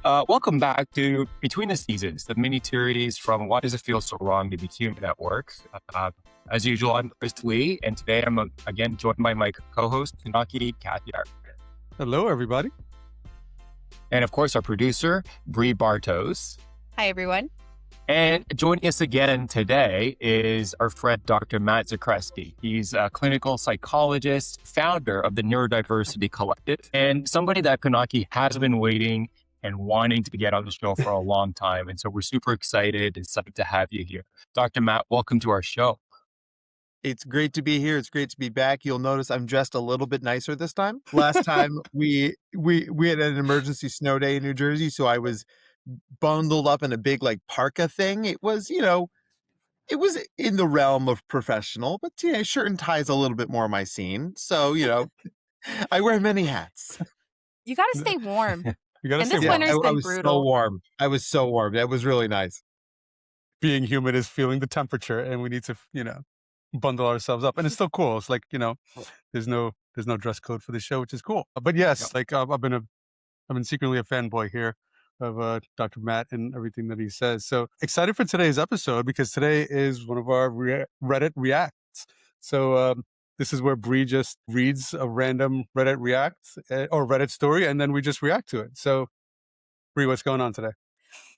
Welcome back to Between the Seasons, the mini-series from Why Does It Feel So Wrong to Be Human at Work? As usual, I'm Chris Lee, and today I'm again joined by my co-host, Pinaki Kathiari. Hello, everybody. And of course, our producer, Bree Bartos. Hi, everyone. And joining us again today is our friend, Dr. Matt Zakreski. He's a clinical psychologist, founder of the Neurodiversity Collective, and somebody that Pinaki has been waiting and wanting to get on the show for a long time. And so we're super excited and excited to have you here. Dr. Matt, welcome to our show. It's great to be here. It's great to be back. You'll notice I'm dressed a little bit nicer this time. Last time we had an emergency snow day in New Jersey, so I was bundled up in a big parka thing. It was, it was in the realm of professional, but shirt and tie is a little bit more my scene. So, I wear many hats. You got to stay warm. You got to stay warm. I was brutal. So warm. I was so warm. That was really nice. Being human is feeling the temperature, and we need to, bundle ourselves up. And it's still cool. It's like, there's no dress code for the show, which is cool. But yes, I've been secretly a fanboy here of Dr. Matt and everything that he says. So excited for today's episode because today is one of our Reddit Reacts. So this is where Bree just reads a random Reddit React or Reddit story, and then we just react to it. So Bree, what's going on today?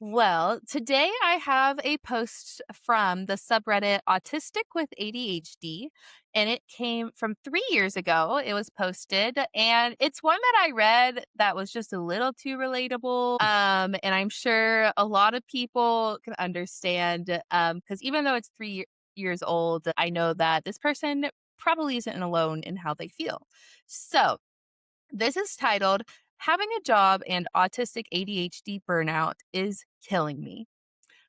Well, today I have a post from the subreddit Autistic with ADHD, and it came from 3 years ago. It was posted, and it's one that I read that was just a little too relatable. And I'm sure a lot of people can understand, because even though it's 3 years old, I know that this person probably isn't alone in how they feel. So this is titled, Having a Job and Autistic ADHD Burnout is Killing Me.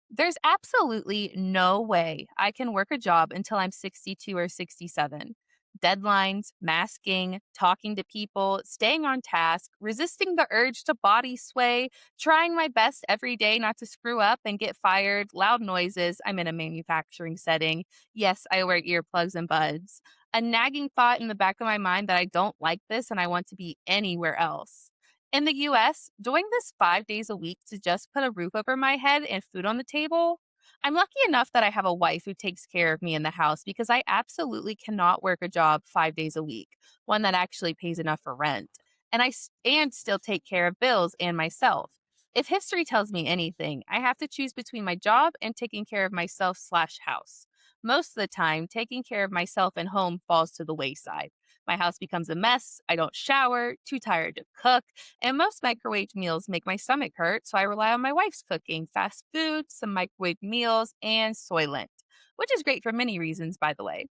There's absolutely no way I can work a job until I'm 62 or 67. Deadlines, masking, talking to people, staying on task, resisting the urge to body sway, trying my best every day not to screw up and get fired, loud noises. I'm in a manufacturing setting. Yes, I wear earplugs and buds. A nagging thought in the back of my mind that I don't like this and I want to be anywhere else. In the US, doing this 5 days a week to just put a roof over my head and food on the table, I'm lucky enough that I have a wife who takes care of me in the house because I absolutely cannot work a job 5 days a week, one that actually pays enough for rent, and still take care of bills and myself. If history tells me anything, I have to choose between my job and taking care of myself/house. Most of the time, taking care of myself and home falls to the wayside. My house becomes a mess, I don't shower, too tired to cook, and most microwave meals make my stomach hurt, so I rely on my wife's cooking, fast food, some microwave meals, and Soylent, which is great for many reasons, by the way.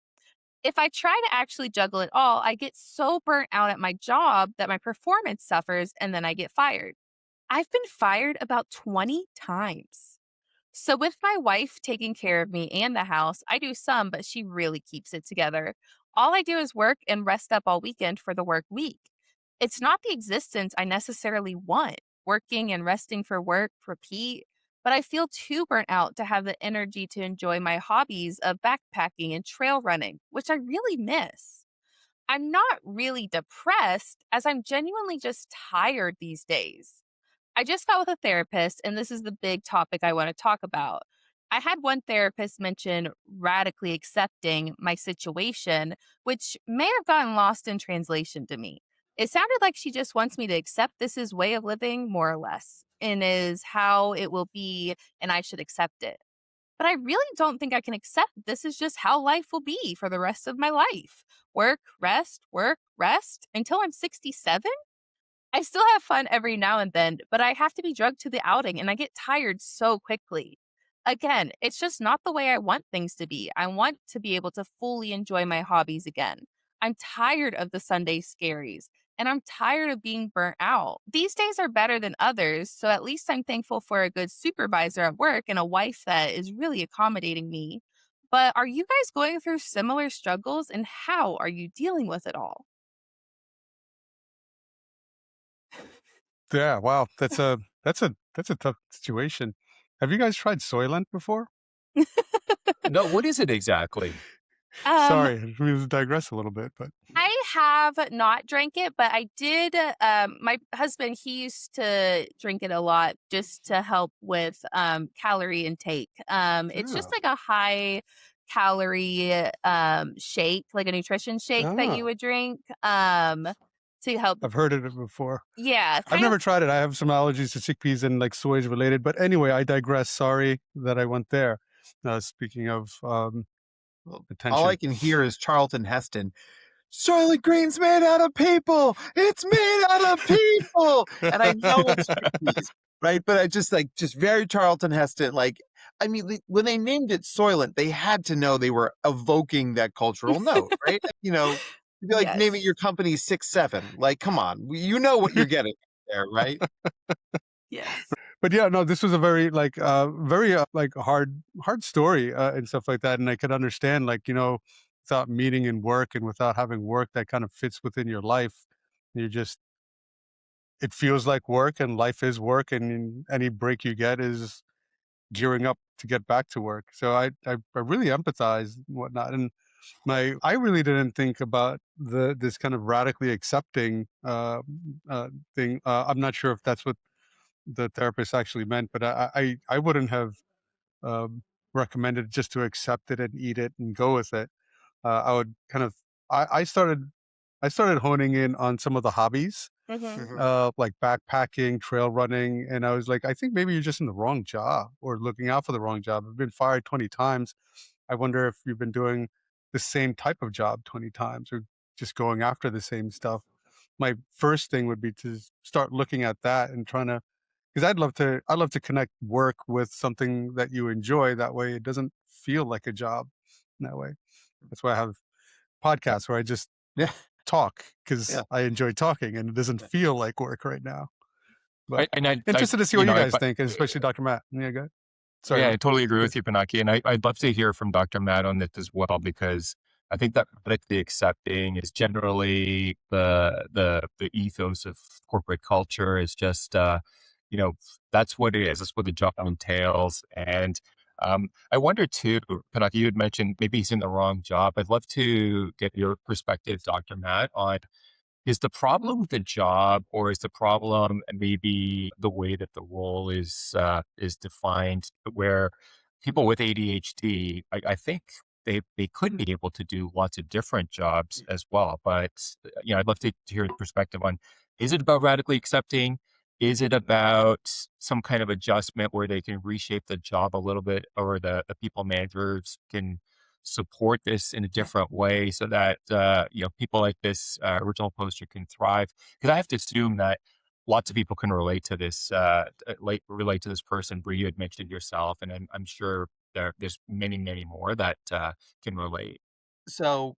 If I try to actually juggle it all, I get so burnt out at my job that my performance suffers and then I get fired. I've been fired about 20 times. So with my wife taking care of me and the house, I do some, but she really keeps it together. All I do is work and rest up all weekend for the work week. It's not the existence I necessarily want, working and resting for work, repeat, but I feel too burnt out to have the energy to enjoy my hobbies of backpacking and trail running, which I really miss. I'm not really depressed as I'm genuinely just tired these days. I just got with a therapist, and this is the big topic I want to talk about. I had one therapist mention radically accepting my situation, which may have gotten lost in translation to me. It sounded like she just wants me to accept this is way of living, more or less, and is how it will be, and I should accept it. But I really don't think I can accept this is just how life will be for the rest of my life. Work, rest, until I'm 67? I still have fun every now and then, but I have to be drugged to the outing and I get tired so quickly. Again, it's just not the way I want things to be. I want to be able to fully enjoy my hobbies again. I'm tired of the Sunday scaries, and I'm tired of being burnt out. These days are better than others, so at least I'm thankful for a good supervisor at work and a wife that is really accommodating me. But are you guys going through similar struggles, and how are you dealing with it all? Yeah, wow, that's a tough situation. Have you guys tried Soylent before? No, what is it exactly? Um, Sorry, I mean to digress a little bit, but I have not drank it, but I did. My husband, he used to drink it a lot just to help with calorie intake. It's just Oh. like a high calorie shake, like a nutrition shake that you Oh. would drink to help. I've heard of it before. Yeah, I've kind of. never tried it. I have some allergies to chickpeas and like soy's related. But anyway, I digress. Sorry that I went there. Speaking of Well, all I attention. can hear is Charlton Heston. Soylent Green's made out of people. It's made out of people. And I know it's chickpeas, right? But I just very Charlton Heston. Like, I mean, when they named it Soylent, they had to know they were evoking that cultural note, right? You know, it'd be like Yes. naming your company 6-7. Like, come on, you know what you're getting there, right? Yes. But yeah, no, this was a very like hard story and stuff like that. And I could understand like, you know, without meeting and work and without having work that kind of fits within your life, you just it feels like work and life is work, and any break you get is gearing up to get back to work. So I really empathize and whatnot. And I really didn't think about this kind of radically accepting thing. I'm not sure if that's what the therapist actually meant, but I wouldn't have um, recommended just to accept it and eat it and go with it. I would kind of I started honing in on some of the hobbies, like backpacking, trail running, and I was like, I think maybe you're just in the wrong job or looking out for the wrong job. I've been fired 20 times. I wonder if you've been doing the same type of job 20 times or just going after the same stuff. My first thing would be to start looking at that and trying to, because I'd love to connect work with something that you enjoy. That way it doesn't feel like a job in that way. That's why I have podcasts where I just Yeah. talk because Yeah. I enjoy talking and it doesn't feel like work right now. But I interested to see you what you know, guys think, and especially Dr. Matt. Yeah, go ahead. Sorry, yeah, I man. totally agree with you, Pinaki. And I'd love to hear from Dr. Matt on this as well, because I think that radically accepting is generally the ethos of corporate culture is just, you know, that's what it is. That's what the job entails. And I wonder too, Pinaki, you had mentioned maybe he's in the wrong job. I'd love to get your perspective, Dr. Matt, on is the problem the job, or is the problem maybe the way that the role is defined? Where people with ADHD, I think they could be able to do lots of different jobs as well. But you know, I'd love to hear your perspective on: is it about radically accepting? Is it about some kind of adjustment where they can reshape the job a little bit, or the people managers can support this in a different way so that you know, people like this original poster can thrive? Because I have to assume that lots of people can relate to this relate to this person. Bree, you had mentioned yourself, and I'm sure there's many more that can relate. So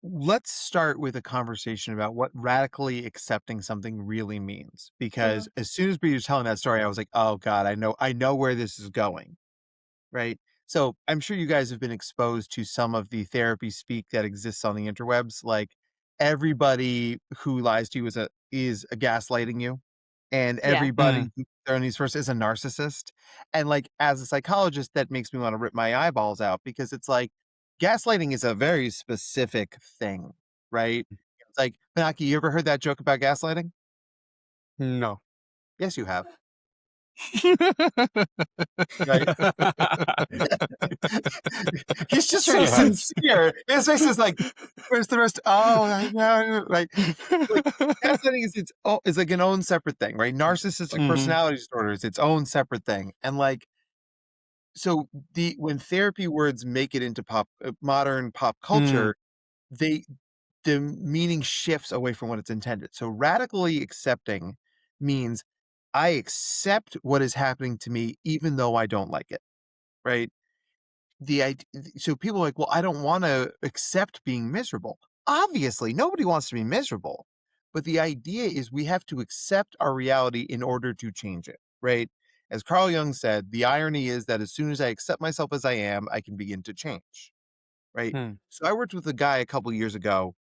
let's start with a conversation about what radically accepting something really means. Because as soon as Bree was telling that story, I was like, oh God, I know where this is going. Right. So I'm sure you guys have been exposed to some of the therapy speak that exists on the interwebs. Like, everybody who lies to you is a gaslighting you. And Yeah. everybody who they're on these first is a narcissist. And like, as a psychologist, that makes me want to rip my eyeballs out, because it's like gaslighting is a very specific thing, right? It's like, Pinaki, you ever heard that joke about gaslighting? No. Yes, you have. Right? He's just so Sure you have. sincere. His face is like, where's the rest? Oh, I know. Like gaslighting is like an own separate thing, right? Narcissistic personality disorder is its own separate thing. And like, so when therapy words make it into modern pop culture, the meaning shifts away from what it's intended. So radically accepting means I accept what is happening to me, even though I don't like it, right? So people are like, well, I don't want to accept being miserable. Obviously, nobody wants to be miserable. But the idea is we have to accept our reality in order to change it, right? As Carl Jung said, the irony is that as soon as I accept myself as I am, I can begin to change, right? So I worked with a guy a couple years ago.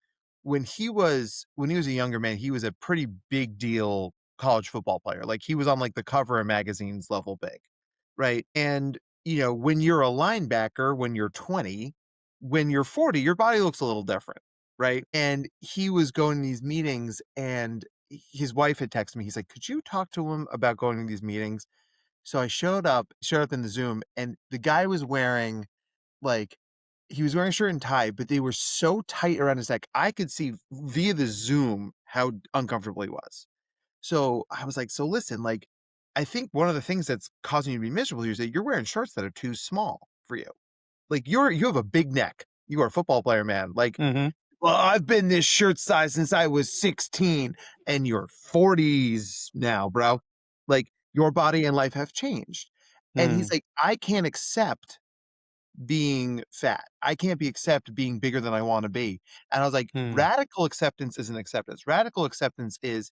When he was a younger man, he was a pretty big deal college football player. Like, he was on like the cover of magazines level big, right? And you know, when you're a linebacker, when you're 20, when you're 40, your body looks a little different, right? And he was going to these meetings, and his wife had texted me. He's like, "Could you talk to him about going to these meetings?" So I showed up in the Zoom, and the guy was wearing like he was wearing a shirt and tie, but they were so tight around his neck. I could see via the Zoom how uncomfortable he was. So I was like, "So listen, like, I think one of the things that's causing you to be miserable here is that you're wearing shirts that are too small for you. Like you have a big neck. You are a football player, man. Like, Mm-hmm. well, I've been this shirt size since I was 16, and you're 40s now, bro. Like your body and life have changed." And he's like, "I can't accept being fat. I can't be accept being bigger than I want to be." And I was like, Mm-hmm. radical acceptance isn't acceptance. Radical acceptance is,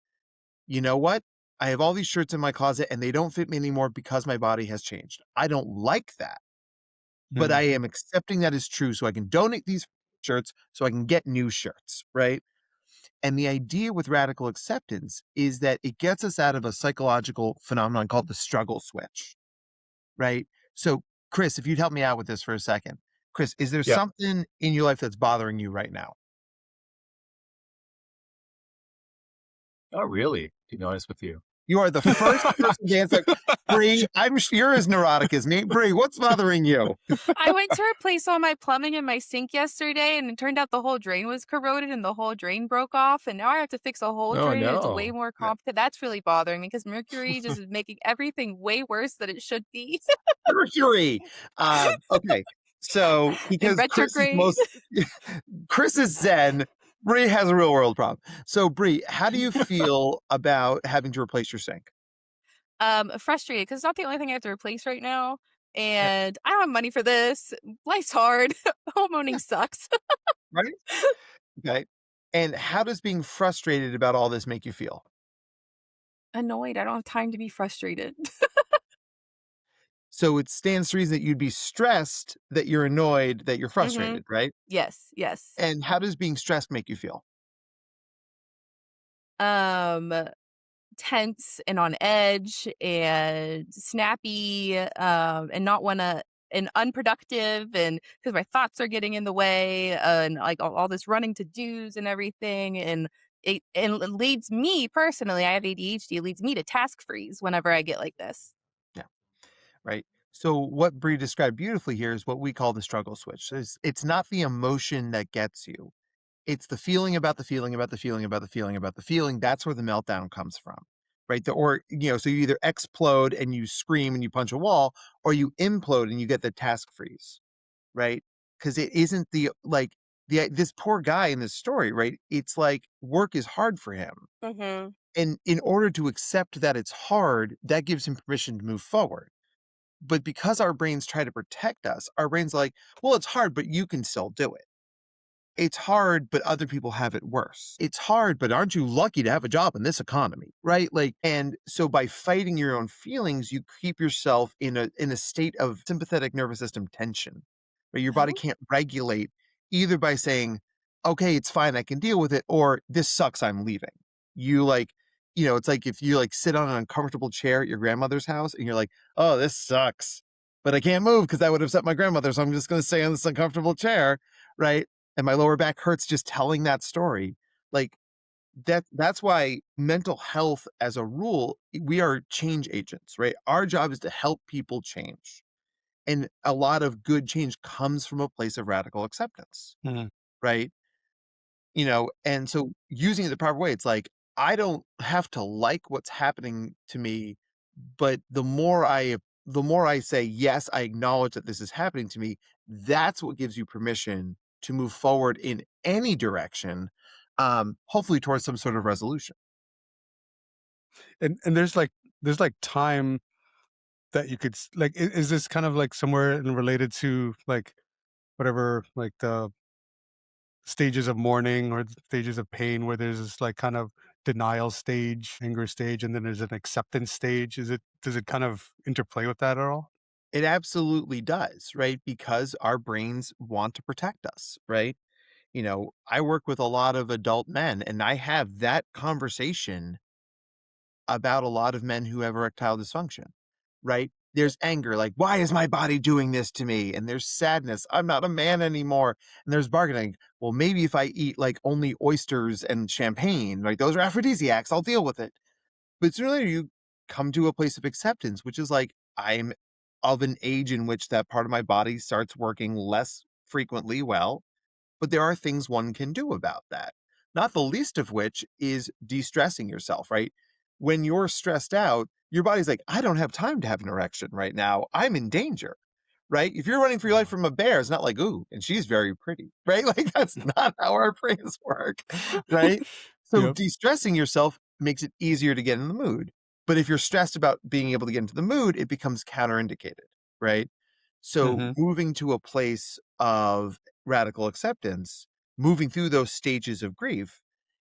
you know what? I have all these shirts in my closet and they don't fit me anymore because my body has changed. I don't like that, but I am accepting that is true so I can donate these shirts so I can get new shirts, right? And the idea with radical acceptance is that it gets us out of a psychological phenomenon called the struggle switch, right? So, Chris, if you'd help me out with this for a second. Chris, is there Yeah. something in your life that's bothering you right now? Oh, really? To be honest with you. You are the first person to answer. Bree, you're as neurotic as me. Bree, what's bothering you? I went to replace all my plumbing in my sink yesterday, and it turned out the whole drain was corroded and the whole drain broke off. And now I have to fix a whole Oh, drain. And it's way no. more complicated. That's really bothering me because Mercury just is making everything way worse than it should be. Mercury. Okay. So In because retrograde. Chris is Zen, Bree has a real world problem. So Bree, how do you feel about having to replace your sink? Frustrated because it's not the only thing I have to replace right now. Yeah. And I don't have money for this. Life's hard. Homeowning sucks. Right? Okay. And how does being frustrated about all this make you feel? Annoyed. I don't have time to be frustrated. So it stands to reason that you'd be stressed, that you're annoyed, that you're Hmm. frustrated, right? Yes, yes. And how does being stressed make you feel? Um, Tense and on edge and snappy, and not wanna and unproductive, and because my thoughts are getting in the way, and like all this running to dos and everything, and it leads me personally. I have ADHD. It leads me to task freeze whenever I get like this. Yeah. Right. So what Bree described beautifully here is what we call the struggle switch. It's not the emotion that gets you. It's the feeling about the feeling about the feeling about the feeling about the feeling. That's where the meltdown comes from. Right. So you either explode and you scream and you punch a wall, or you implode and you get the task freeze. Right. Because it isn't this poor guy in this story, right? It's like work is hard for him. Mhm. And in order to accept that it's hard, that gives him permission to move forward. But because our brains try to protect us, our brains are like, well, it's hard, but you can still do it. It's hard, but other people have it worse. It's hard, but aren't you lucky to have a job in this economy? Right? And so by fighting your own feelings, you keep yourself in a state of sympathetic nervous system tension, where your body Oh. can't regulate either by saying, okay, it's fine, I can deal with it, or this sucks, I'm leaving. You it's like if you sit on an uncomfortable chair at your grandmother's house and you're like, oh, this sucks, but I can't move because that would upset my grandmother. So I'm just going to stay on this uncomfortable chair. Right. And my lower back hurts just telling that story. Like that's why mental health as a rule, we are change agents, right? Our job is to help people change. And a lot of good change comes from a place of radical acceptance, Mhm. right? And so using it the proper way, it's like I don't have to like what's happening to me, but the more I say, yes, I acknowledge that this is happening to me, that's what gives you permission to move forward in any direction, hopefully towards some sort of resolution. And there's like time that you could is this kind of like somewhere related to like whatever like the stages of mourning or the stages of pain where there's this like kind of denial stage, anger stage, and then there's an acceptance stage? Does it kind of interplay with that at all? It absolutely does, right? Because our brains want to protect us, right? I work with a lot of adult men and I have that conversation about a lot of men who have erectile dysfunction, right? There's anger, like, why is my body doing this to me? And there's sadness, I'm not a man anymore. And there's bargaining. Well, maybe if I eat like only oysters and champagne, like those are aphrodisiacs, I'll deal with it. But sooner or later, you come to a place of acceptance, which is like, I'm of an age in which that part of my body starts working less frequently well, but there are things one can do about that. Not the least of which is de-stressing yourself, right? When you're stressed out, your body's like, I don't have time to have an erection right now. I'm in danger, right? If you're running for your life from a bear, it's not like, ooh, and she's very pretty, right? Like that's not how our brains work, right? So Yep. de-stressing yourself makes it easier to get in the mood. But if you're stressed about being able to get into the mood, it becomes counterindicated, right? So Hmm. moving to a place of radical acceptance, moving through those stages of grief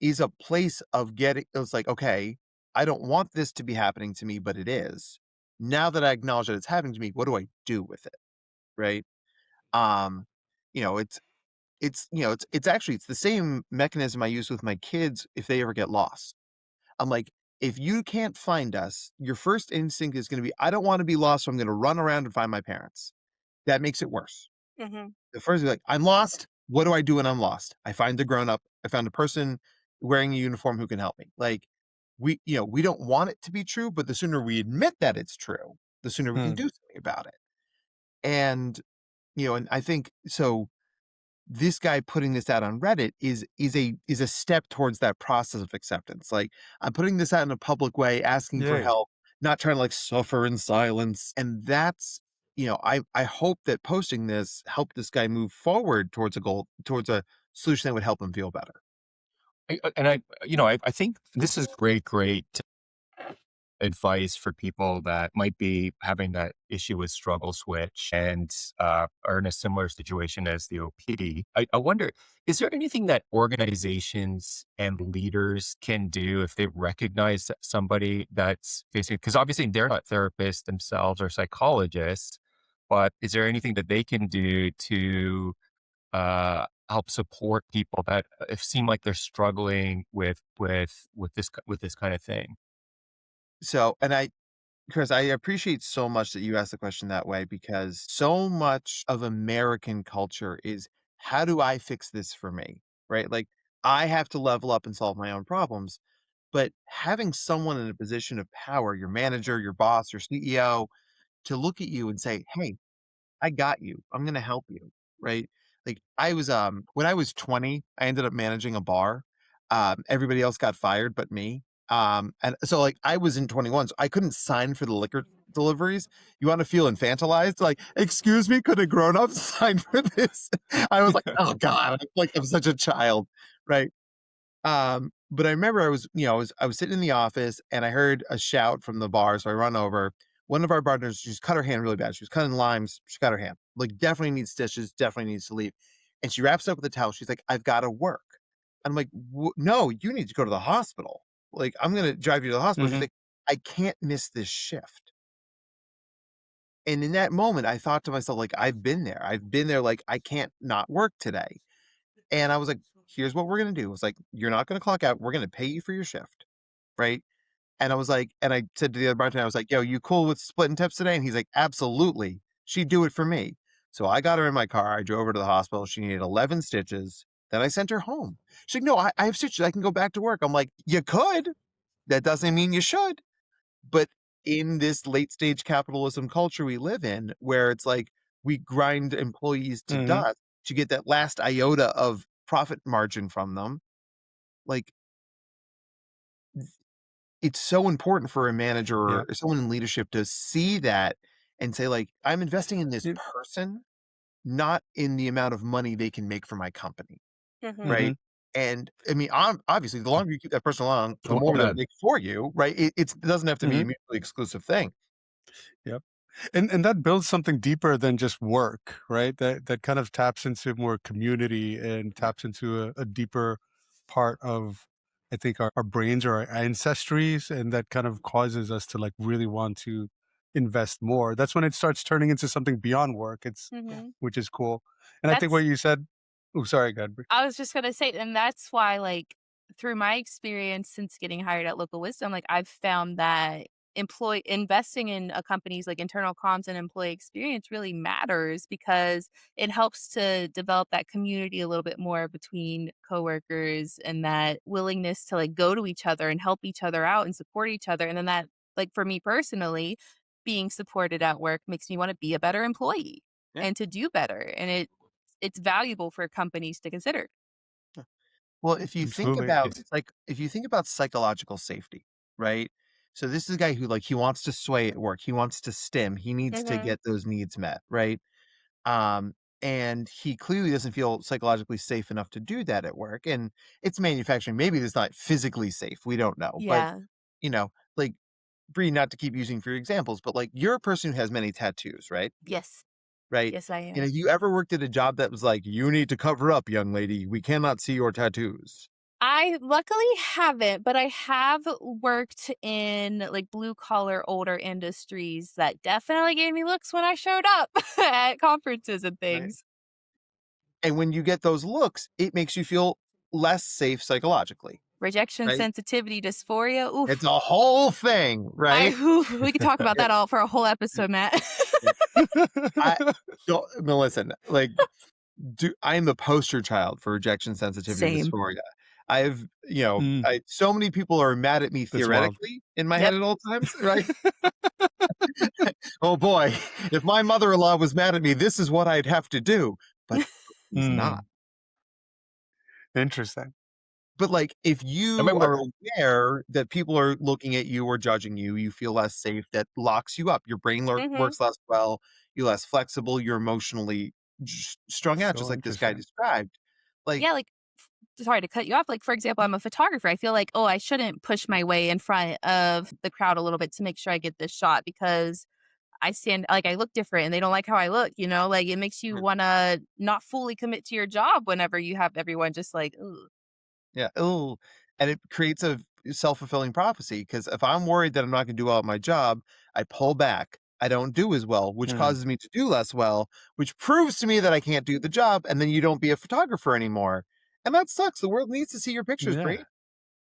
is a place of getting, it's like, okay, I don't want this to be happening to me, but it is. Now that I acknowledge that it's happening to me, what do I do with it? Right. Um, you know, it's actually, it's the same mechanism I use with my kids if they ever get lost. I'm like, if you can't find us, your first instinct is going to be, I don't want to be lost, so I'm going to run around and find my parents. That makes it worse. Hmm. The first is like, I'm lost. What do I do when I'm lost? I find a grown up. I found a person wearing a uniform who can help me. Like we don't want it to be true, but the sooner we admit that it's true, the sooner we can do something about it. And and I think so this guy putting this out on Reddit is a step towards that process of acceptance. Like I'm putting this out in a public way, asking for Yay. help, not trying to like suffer in silence. And that's I hope that posting this helped this guy move forward towards a goal, towards a solution that would help him feel better. I think this is great advice for people that might be having that issue with struggle switch and are in a similar situation as the OPD. I wonder, is there anything that organizations and leaders can do if they recognize that somebody that's facing, because obviously they're not therapists themselves or psychologists, but is there anything that they can do to help support people that seem like they're struggling with this kind of thing? So, Chris, I appreciate so much that you asked the question that way because so much of American culture is how do I fix this for me? Right? Like I have to level up and solve my own problems. But having someone in a position of power, your manager, your boss, your CEO, to look at you and say, "Hey, I got you. I'm gonna help you." Right? Like I was when I was 20, I ended up managing a bar. Everybody else got fired but me. And so like I was in 21, so I couldn't sign for the liquor deliveries. You want to feel infantilized? Like, excuse me, could a grown up sign for this? I was like, oh God, I'm such a child, right? But I remember I was sitting in the office and I heard a shout from the bar, so I run over. One of our partners, she's cut her hand really bad. She was cutting limes. She cut her hand. Like definitely needs stitches. Definitely needs to leave. And she wraps up with a towel. She's like, "I've got to work." I'm like, "No, you need to go to the hospital. Like I'm gonna drive you to the hospital." She's Hmm. like, "I can't miss this shift." And in that moment, I thought to myself, like, I've been there. I've been there. Like I can't not work today. And I was like, "Here's what we're gonna do." It was like, "You're not gonna clock out. We're gonna pay you for your shift." Right? And I was like, and I said to the other bartender, I was like, "Yo, you cool with splitting tips today?" And he's like, "Absolutely. She'd do it for me." So I got her in my car. I drove her to the hospital. She needed 11 stitches. Then I sent her home. She's like, "No, I have stitches. I can go back to work." I'm like, "You could. That doesn't mean you should." But in this late stage capitalism culture we live in, where it's like we grind employees to Hmm. dust to get that last iota of profit margin from them, like it's so important for a manager Yeah. or someone in leadership to see that and say like, I'm investing in this Yeah. person, not in the amount of money they can make for my company, Hmm. Hmm. right? And I mean, obviously, the longer you keep that person along, the Well more they'll done. make for you, right? It doesn't have to be a Hmm. mutually exclusive thing. Yep. And that builds something deeper than just work, right? That kind of taps into more community and taps into a deeper part of, I think, our brains or our ancestries, and that kind of causes us to like really want to invest more. That's when it starts turning into something beyond work. It's Hmm. which is cool. And I think what That's, you said. Oh, sorry, Godfrey. I was just gonna say, and that's why, like, through my experience since getting hired at Local Wisdom, like, I've found that investing in a company's like internal comms and employee experience really matters because it helps to develop that community a little bit more between coworkers and that willingness to like go to each other and help each other out and support each other. And then that, like for me personally, being supported at work makes me want to be a better employee Yeah. and to do better. And it's valuable for companies to consider. Well, if you think Absolutely. about if you think about psychological safety, right? So this is a guy who like he wants to sway at work. He wants to stim. He needs to Mhm. get those needs met, right? Um, and he clearly doesn't feel psychologically safe enough to do that at work. And it's manufacturing. Maybe it's not physically safe. We don't know. But Yeah. you know, like Bree, not to keep using for your examples, but like you're a person who has many tattoos, right? Yes. Right. Yes, I You know, am. you ever worked at a job that was like, you need to cover up, young lady. We cannot see your tattoos. I luckily haven't, but I have worked in like blue collar older industries that definitely gave me looks when I showed up at conferences and Right. things. And when you get those looks, it makes you feel less safe psychologically, Rejection, right? sensitivity, dysphoria. It's Oof. a whole thing, right? We could talk about Yeah, that all for a whole episode, Matt. yeah. I don't no, listen, like I am the poster child for rejection sensitivity Same. dysphoria. I've, Mm, so many people are mad at me that's wild. theoretically in my head Yep. at all times, right? Oh boy, if my mother-in-law was mad at me, this is what I'd have to do. But he's not. Mm, interesting. But like if I you remember, are aware that people are looking at you or judging you, you feel less safe. That locks you up. Your brain Hmm. works less well. You're less flexible. You're emotionally strung out, just So like this guy interesting. described. Like, Yeah, like sorry to cut you off. Like, for example, I'm a photographer. I feel like, oh, I shouldn't push my way in front of the crowd a little bit to make sure I get this shot because I look different and they don't like how I look, you know? Like, it makes you want to not fully commit to your job whenever you have everyone just like, ooh. yeah, oh, and it creates a self-fulfilling prophecy because if I'm worried that I'm not going to do well at my job, I pull back. I don't do as well, which Mm, causes me to do less well, which proves to me that I can't do the job, and then you don't be a photographer anymore. And that sucks. The world needs to see your pictures, yeah, Bree.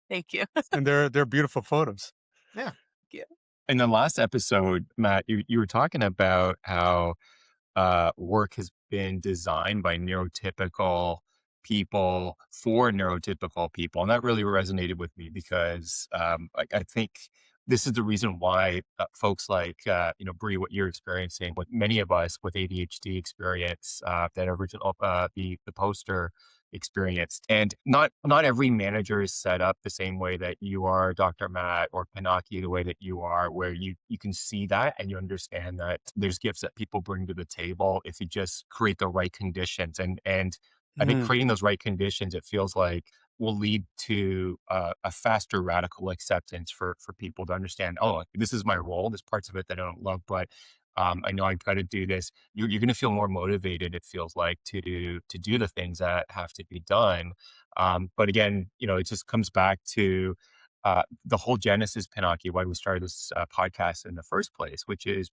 Thank you. and they're beautiful photos. Yeah. Yeah. in the last episode, Matt, you were talking about how work has been designed by neurotypical people for neurotypical people. And that really resonated with me because I think this is the reason why folks like, Bree, what you're experiencing, what many of us with ADHD experience, that original, the poster experienced. And not every manager is set up the same way that you are, Dr. Matt or Pinaki, the way that you are, where you can see that and you understand that there's gifts that people bring to the table if you just create the right conditions. And I think Mm, creating those right conditions, it feels like will lead to a faster radical acceptance for people to understand, oh, this is my role. There's parts of it that I don't love, but I know I've got to do this. You're going to feel more motivated. It feels like to do the things that have to be done. But again, it just comes back to the whole genesis, Pinaki, why we started this podcast in the first place, which is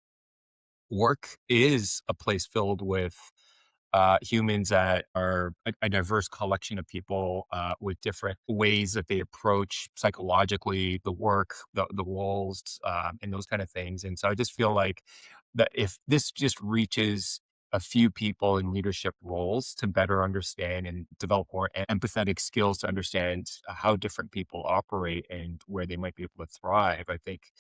work is a place filled with humans that are a diverse collection of people with different ways that they approach psychologically the work, the roles, and those kind of things. And so I just feel like that if this just reaches a few people in leadership roles to better understand and develop more empathetic skills to understand how different people operate and where they might be able to thrive, I think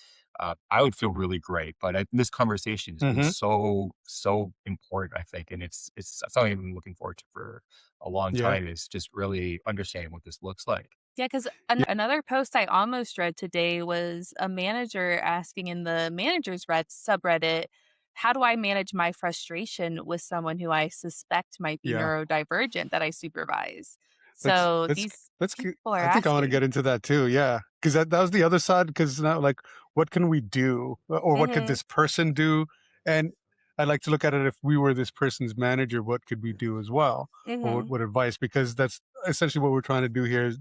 I would feel really great. But this conversation has been hmm so important, I think, and it's something I've been looking forward to for a long Yeah, time. Is just really understanding what this looks like. Yeah, because yeah, another post I almost read today was a manager asking in the managers subreddit, how do I manage my frustration with someone who I suspect might be yeah. neurodivergent that I supervise? Let's So let's these let's. people are I think I want to asking. get into that too. Yeah, because that was the other side. Because now, like, what can we do, or what could Hmm. this person do? And I like to look at it if we were this person's manager, what could we do as well, or Hmm. what advice? Because that's essentially what we're trying to do here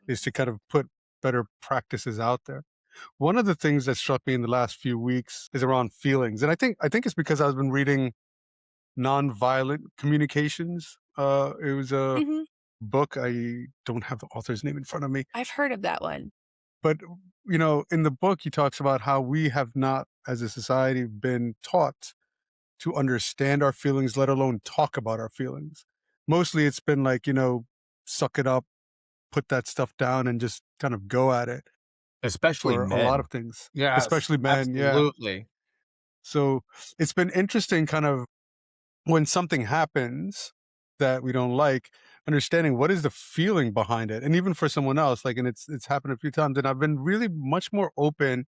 is to kind of put better practices out there. One of the things that struck me in the last few weeks is around feelings, and I think it's because I've been reading nonviolent communications. It was a Hmm. book. I don't have the author's name in front of me, I've heard of that one. But, you know, in the book, he talks about how we have not, as a society, been taught to understand our feelings, let alone talk about our feelings. Mostly it's been like, you know, suck it up, put that stuff down, and just kind of go at it Especially for a lot men. of things, Yes, especially men. Yeah. absolutely. So it's been interesting kind of when something happens that we don't like, understanding what is the feeling behind it. And even for someone else, like, and it's happened a few times. And I've been really much more open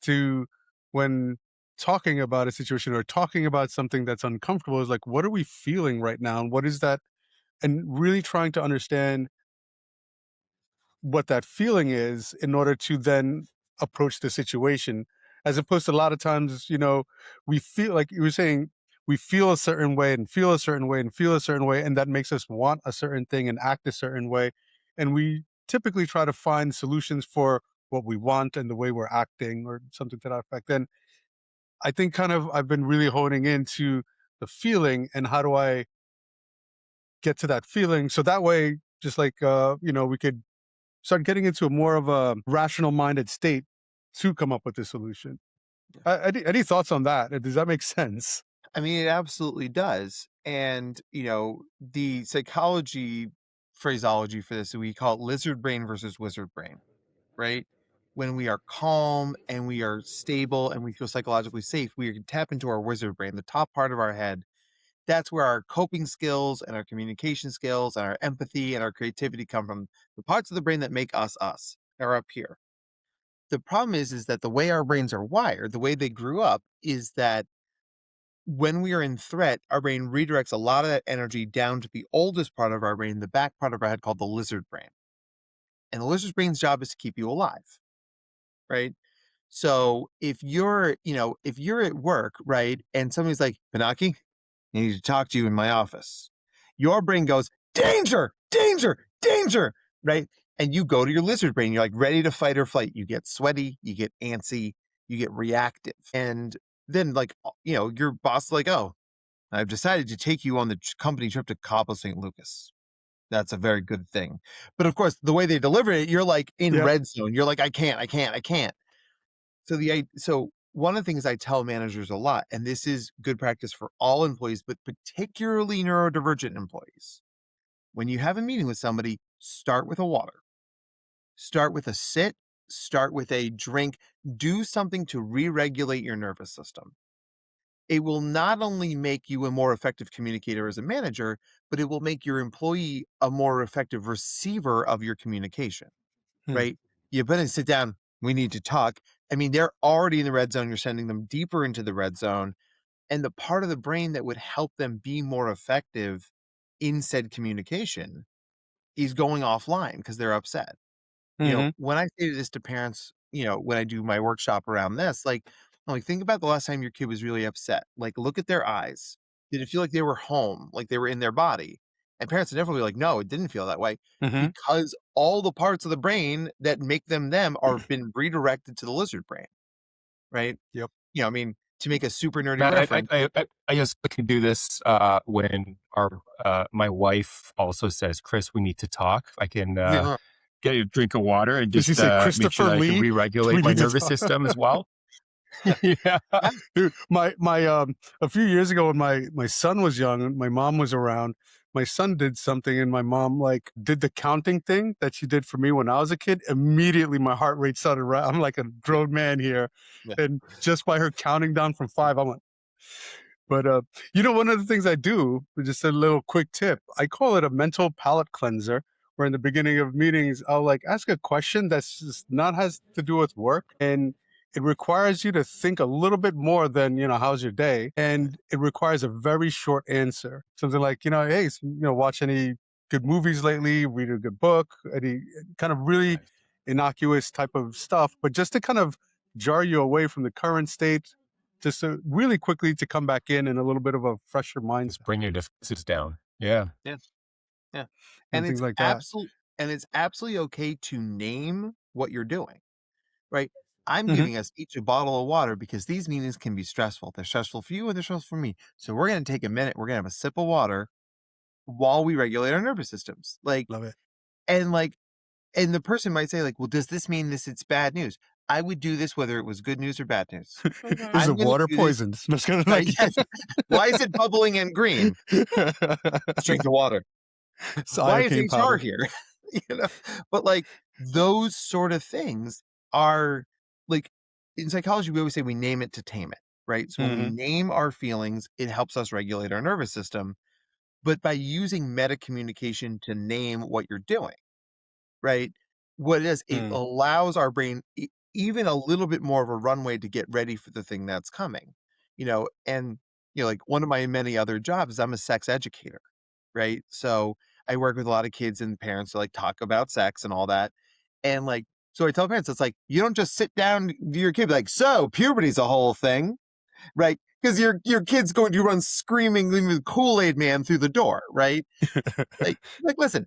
to when talking about a situation or talking about something that's uncomfortable is like, what are we feeling right now? And what is that? And really trying to understand what that feeling is in order to then approach the situation, as opposed to a lot of times, you know, we feel like you were saying, we feel a certain way and feel a certain way and feel a certain way, and that makes us want a certain thing and act a certain way. And we typically try to find solutions for what we want and the way we're acting or something to that effect. And I think kind of I've been really honing into the feeling and how do I get to that feeling. So that way, just like, you know, we could start getting into a more of a rational minded state to come up with a solution. Any thoughts on that? Does that make sense? I mean, it absolutely does. And, you know, the psychology phraseology for this, we call it lizard brain versus wizard brain, right? When we are calm and we are stable and we feel psychologically safe, we can tap into our wizard brain, the top part of our head. That's where our coping skills and our communication skills and our empathy and our creativity come from. The parts of the brain that make us us are up here. The problem is that the way our brains are wired, the way they grew up, is that when we are in threat, our brain redirects a lot of that energy down to the oldest part of our brain, the back part of our head called the lizard brain. And the lizard brain's job is to keep you alive, right? So if you're, you know, if you're at work, right, and somebody's like, Pinaki, I need to talk to you in my office. Your brain goes, danger, danger, danger, right? And you go to your lizard brain. You're like ready to fight or flight. You get sweaty, you get antsy, you get reactive. And then, like, you know, your boss is like, oh, I've decided to take you on the company trip to Cabo St. Lucas. That's a very good thing. But of course, the way they deliver it, you're like in Yep. red zone. You're like, I can't, I can't, I can't. So one of the things I tell managers a lot, and this is good practice for all employees, but particularly neurodivergent employees. When you have a meeting with somebody, start with a water. Start with a sit, start with a drink, do something to re-regulate your nervous system. It will not only make you a more effective communicator as a manager, but it will make your employee a more effective receiver of your communication. Hmm. Right? You better sit down. We need to talk. I mean, they're already in the red zone. You're sending them deeper into the red zone. And the part of the brain that would help them be more effective in said communication is going offline because they're upset. You know, Hmm. when I say this to parents, you know, when I do my workshop around this, like, I'm like, think about the last time your kid was really upset. Like, look at their eyes. Did it feel like they were home, like they were in their body? And parents are definitely like, no, it didn't feel that way Hmm. because all the parts of the brain that make them are been redirected to the lizard brain, right? Yep. You know, I mean, to make a super nerdy Matt, reference, I just can do this when our my wife also says, "Chris, we need to talk." I can yeah, get a drink of water and Does he just say make sure Christopher that I can Lee? We re-regulate my need to nervous talk. system as well. yeah, Yeah. yeah, Dude, my a few years ago when my son was young and my mom was around, my son did something and my mom like did the counting thing that she did for me when I was a kid. Immediately my heart rate started right. I'm like a yeah, grown man here. yeah. And just by her counting down from 5, I'm like, but you know, one of the things I do, just a little quick tip, I call it a mental palate cleanser. Where in the beginning of meetings, I'll like ask a question that's just not has to do with work, and it requires you to think a little bit more than you know, how's your day, and it requires a very short answer. Something like, you know, hey, you know, watch any good movies lately, read a good book, any kind of really Nice. innocuous type of stuff, but just to kind of jar you away from the current state just to really quickly to come back in a little bit of a fresher Just mindset bring your defenses down. Yeah. Yeah, yeah. and And things it's like that. absolute, and it's absolutely okay to name what you're doing. Right? I'm Hmm. giving us each a bottle of water because these meetings can be stressful. They're stressful for you and they're stressful for me. So we're going to take a minute. We're going to have a sip of water while we regulate our nervous systems. Like, Love it. and like, And the person might say like, well, does this mean it's bad news? I would do this whether it was good news or bad news. Is I'm it going to water do this, poisons? Just gonna right? like Yes. Why is it bubbling and green? Let's drink the water. it's Why is iocane HR powder. here? You know, but like those sort of things are like in psychology, we always say we name it to tame it, right? So when we Mhm. name our feelings, it helps us regulate our nervous system. But by using meta communication to name what you're doing, right? What it is, it Mm. allows our brain even a little bit more of a runway to get ready for the thing that's coming, and like one of my many other jobs, I'm a sex educator, right? So I work with a lot of kids and parents to like talk about sex and all that. And like, so I tell parents, it's like, you don't just sit down to your kid, be like, so puberty's a whole thing, right? Because your kid's going to run screaming with Kool-Aid Man through the door, right? Like, listen,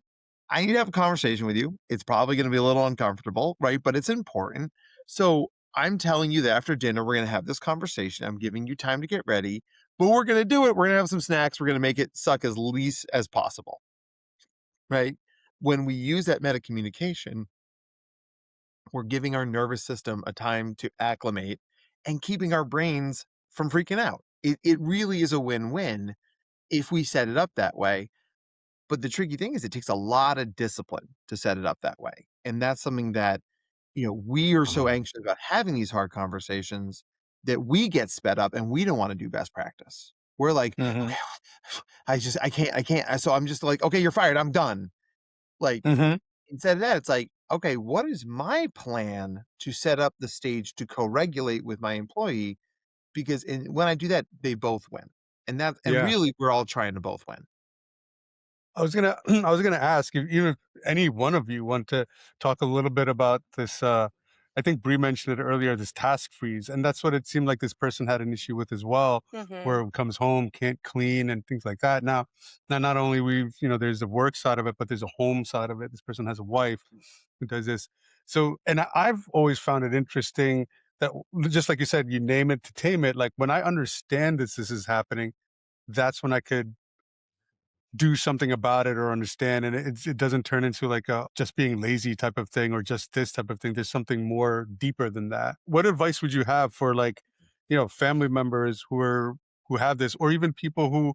I need to have a conversation with you. It's probably going to be a little uncomfortable, right? But it's important. So I'm telling you that after dinner, we're going to have this conversation. I'm giving you time to get ready, but we're going to do it. We're going to have some snacks. We're going to make it suck as least as possible, right? When we use that meta communication, we're giving our nervous system a time to acclimate and keeping our brains from freaking out. It really is a win-win if we set it up that way. But the tricky thing is it takes a lot of discipline to set it up that way. And that's something that, we are so anxious about having these hard conversations that we get sped up and we don't want to do best practice. We're like, Mhm. okay, I can't. So I'm just like, okay, you're fired. I'm done. Like, Mhm. instead of that, it's like, okay, what is my plan to set up the stage to co-regulate with my employee? Because when I do that, they both win. And Yeah. really, we're all trying to both win. I was gonna I was gonna ask if even if any one of you want to talk a little bit about this. I think Bree mentioned it earlier, this task freeze, and that's what it seemed like this person had an issue with as well, where it comes home, can't clean, and things like that. Now, not only there's the work side of it, but there's a home side of it. This person has a wife who does this. So, and I've always found it interesting that just like you said, you name it to tame it. Like when I understand this is happening, that's when I could do something about it or understand, and it doesn't turn into like a just being lazy type of thing or just this type of thing. There's something more deeper than that. What advice would you have for like family members who have this, or even people who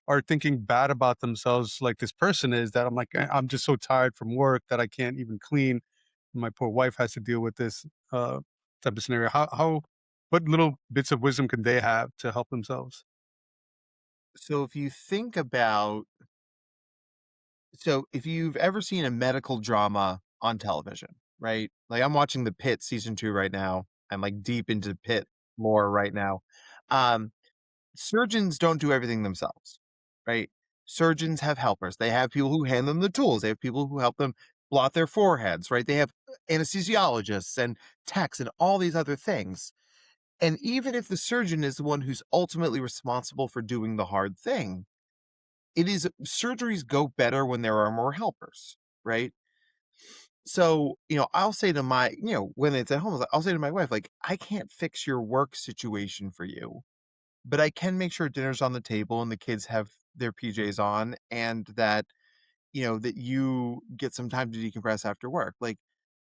are thinking bad about themselves like this person is, that I'm like, I'm just so tired from work that I can't even clean, my poor wife has to deal with this type of scenario. How what little bits of wisdom can they have to help themselves? So if you think about So if you've ever seen a medical drama on television, right? Like I'm watching The Pit season 2 right now. I'm like deep into Pit lore right now. Um, Surgeons don't do everything themselves, right? Surgeons have helpers. They have people who hand them the tools. They have people who help them blot their foreheads, right? They have anesthesiologists and techs and all these other things. And even if the surgeon is the one who's ultimately responsible for doing the hard thing, surgeries go better when there are more helpers, right? So, I'll say to when it's at home, I'll say to my wife, like, I can't fix your work situation for you, but I can make sure dinner's on the table and the kids have their PJs on and that, that you get some time to decompress after work. Like,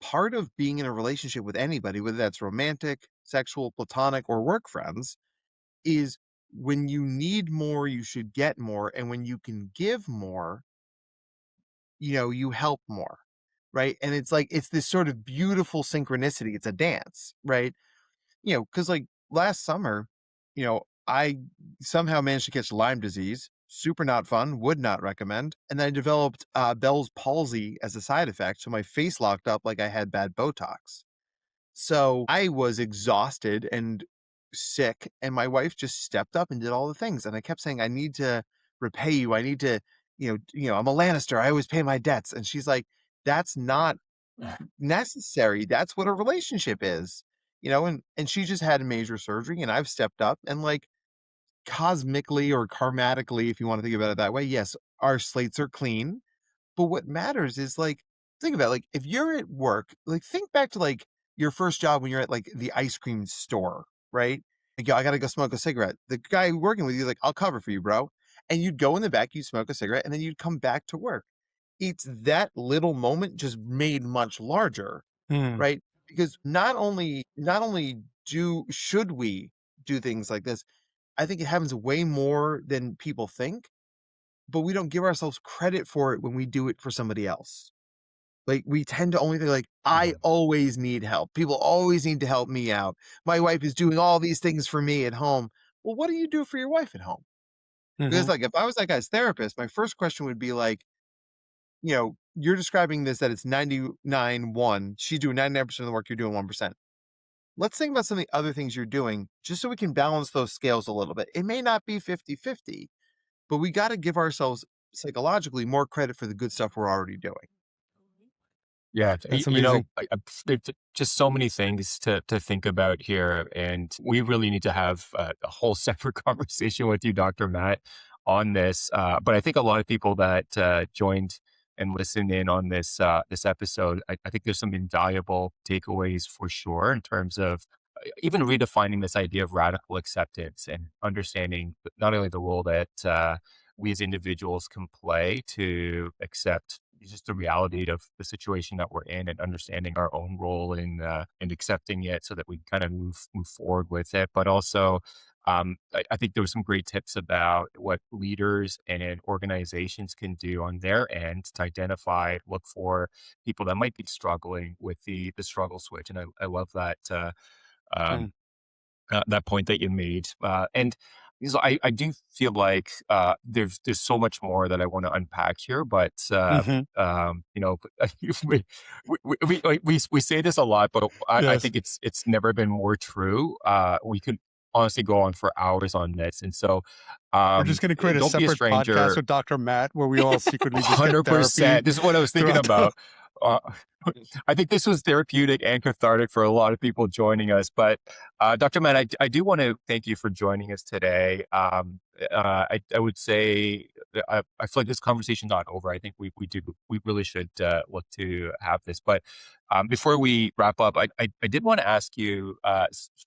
part of being in a relationship with anybody, whether that's romantic, sexual, platonic, or work friends, is when you need more, you should get more. And when you can give more, you help more, right? And it's like it's this sort of beautiful synchronicity. It's a dance, right? Because like last summer, I somehow managed to catch Lyme disease. Super not fun. Would not recommend. And then I developed Bell's palsy as a side effect, so my face locked up like I had bad Botox. So I was exhausted and sick, and my wife just stepped up and did all the things. And I kept saying, I need to repay you. I need to, I'm a Lannister. I always pay my debts. And she's like, that's not necessary. That's what a relationship is, and she just had a major surgery and I've stepped up and like cosmically or karmatically, if you want to think about it that way, yes, our slates are clean. But what matters is like, think about it, like if you're at work, like think back to like your first job when you're at like the ice cream store, right? Like, yo, I gotta go smoke a cigarette. The guy working with you is like, I'll cover for you, bro. And you'd go in the back, you'd smoke a cigarette, and then you'd come back to work. it's that little moment just made much larger, Mm. right? Because not only should we do things like this, I think it happens way more than people think, but we don't give ourselves credit for it when we do it for somebody else. Like, we tend to only think like, I always need help. People always need to help me out. My wife is doing all these things for me at home. Well, what do you do for your wife at home? Because Mhm. like, if I was that guy's therapist, my first question would be like, you're describing this that it's 99-1. She's doing 99% of the work, you're doing 1%. Let's think about some of the other things you're doing just so we can balance those scales a little bit. It may not be 50-50, but we got to give ourselves psychologically more credit for the good stuff we're already doing. Yeah, That's amazing. there's just so many things to think about here, and we really need to have a whole separate conversation with you, Dr. Matt, on this. But I think a lot of people that joined and listened in on this episode, I think there's some invaluable takeaways for sure in terms of even redefining this idea of radical acceptance and understanding not only the role that we as individuals can play to accept just the reality of the situation that we're in and understanding our own role in and accepting it so that we kind of move forward with it. But also, I think there were some great tips about what leaders and organizations can do on their end to identify, look for people that might be struggling with the struggle switch. And I love that um, Mm. that point that you made. And so I do feel like there's so much more that I want to unpack here, but Mhm. we say this a lot, but I Yes. think it's never been more true. We could honestly go on for hours on this, and so We're just going to create a don't be a separate podcast stranger. with Dr. Matt where we all secretly just get therapy 100%. This is what I was thinking throughout the. about. Uh, I think this was therapeutic and cathartic for a lot of people joining us. But Dr. Matt, I do want to thank you for joining us today. I would say I feel like this conversation's not over. I think we really should look to have this. But before we wrap up, I did want to ask you,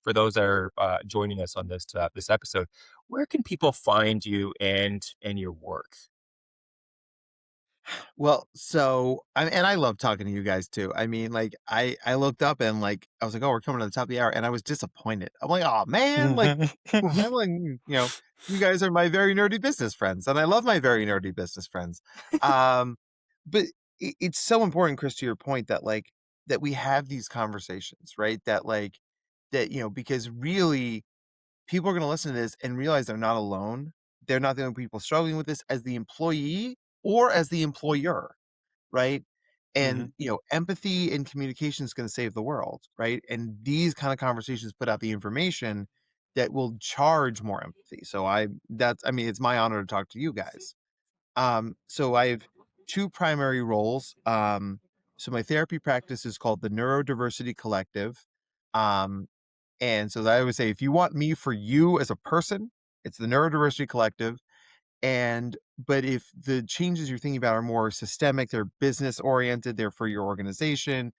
for those that are joining us on this episode, where can people find you and your work? Well, so and I love talking to you guys too. I mean, like I looked up and like I was like, oh, we're coming to the top of the hour, and I was disappointed. I'm like, oh man, like I'm like, you guys are my very nerdy business friends, and I love my very nerdy business friends. But it's so important, Chris, to your point that like that we have these conversations, right? That like that because really people are going to listen to this and realize they're not alone. They're not the only people struggling with this as the employee or as the employer, right? And Mhm. empathy and communication is going to save the world, right? And these kind of conversations put out the information that will charge more empathy. So it's my honor to talk to you guys. So I have two primary roles. So my therapy practice is called the Neurodiversity Collective. Um, and so I would say, if you want me for you as a person, it's the Neurodiversity Collective. But if the changes you're thinking about are more systemic, they're business oriented, they're for your organization,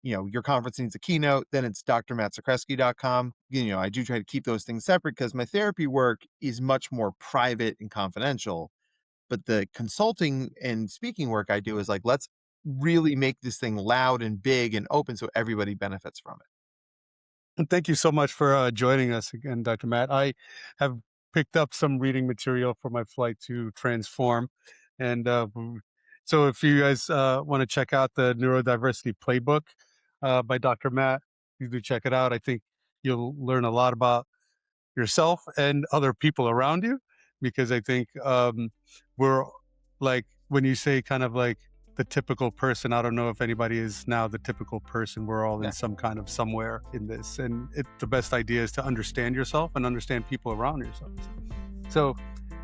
your conference needs a keynote, then it's drmattzakreski.com. I do try to keep those things separate because my therapy work is much more private and confidential. But the consulting and speaking work I do is like, let's really make this thing loud and big and open so everybody benefits from it. And thank you so much for joining us again, Dr. Matt. I have picked up some reading material for my flight to Transform. And so if you guys want to check out the Neurodiversity Playbook by Dr. Matt, you do check it out. I think you'll learn a lot about yourself and other people around you, because I think we're like, when you say kind of like the typical person, I don't know if anybody is now the typical person. We're all Yeah. in some kind of somewhere in this, and the best idea is to understand yourself and understand people around yourselves. So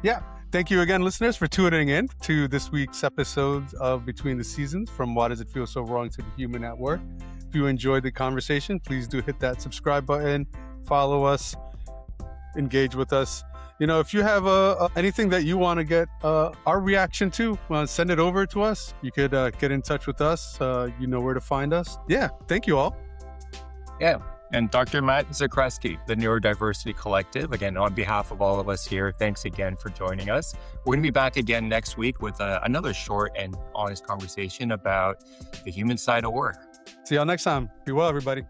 yeah, thank you again, listeners, for tuning in to this week's episode of Between the Seasons from Why Does It Feel So Wrong to Be Human at Work. If you enjoyed the conversation, please do hit that subscribe button, follow us, engage with us. If you have anything that you want to get our reaction to, send it over to us. You could get in touch with us. You know where to find us. Yeah, thank you all. Yeah. And Dr. Matt Zakreski, the Neurodiversity Collective. Again, on behalf of all of us here, thanks again for joining us. We're going to be back again next week with another short and honest conversation about the human side of work. See y'all next time. Be well, everybody.